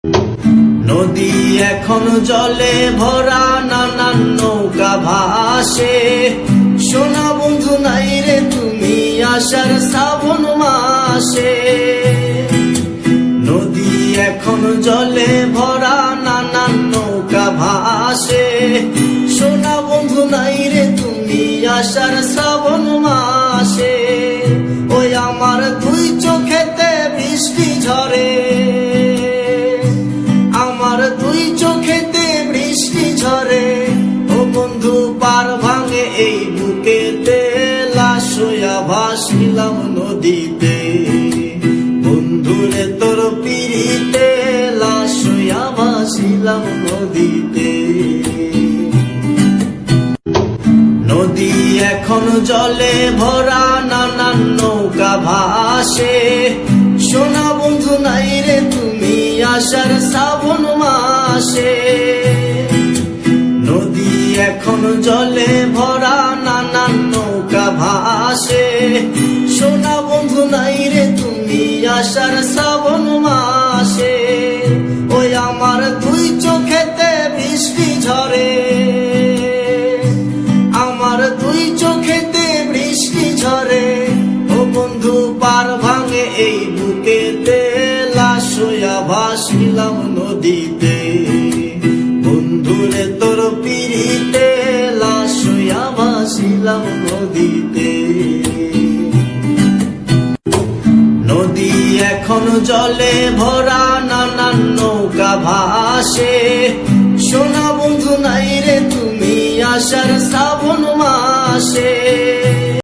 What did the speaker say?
নদী এখন জলে ভরা, নানান নৌকা ভাসে। সোনা বন্ধু নাই রে তুমি আষাঢ় শ্রাবণ মাসে। নদী এখন জলে ভরা, নানান নৌকা ভাসে। সোনা বন্ধু নাই রে তুমি আষাঢ় শ্রাবণ মাসে। ওই আমার দুই চোখেতে বৃষ্টি ঝরে, আমার দুই চোখেতে বৃষ্টি ঝরে। ও বন্ধু পার ভাঙে এই বুকেতে, লাশ হইয়া ভাসিলাম নদীতে। বন্ধুরে তোর পিড়িতে, লাশ হইয়া ভাসিলাম নদীতে। নদী এখন জলে ভরা, নানান নৌকা ভাসে। সোনা বন্ধু নাই রে তুমি আষাঢ় শ্রাবণ মাসে। নদী এখন জলে ভরা, নানান নৌকা ভাসে। সোনা বন্ধু নাই রে তুমি আষাঢ় শ্রাবণ মাসে। ওই আমার দুই চোখেতে বৃষ্টি ঝরে, আমার দুই চোখেতে বৃষ্টি ঝরে। ও বন্ধু পার ভাঙে এই বুকেতে, লাশ হইয়া ভাসিলাম নদীতে। বন্ধুরে তোর পিড়িতে, লাশ হইয়া ভাসিলাম নদীতে। নদী এখন জলে ভরা, নানান নৌকা ভাসে। সোনা বন্ধু নাই রে তুমি আষাঢ় শ্রাবণ মাসে।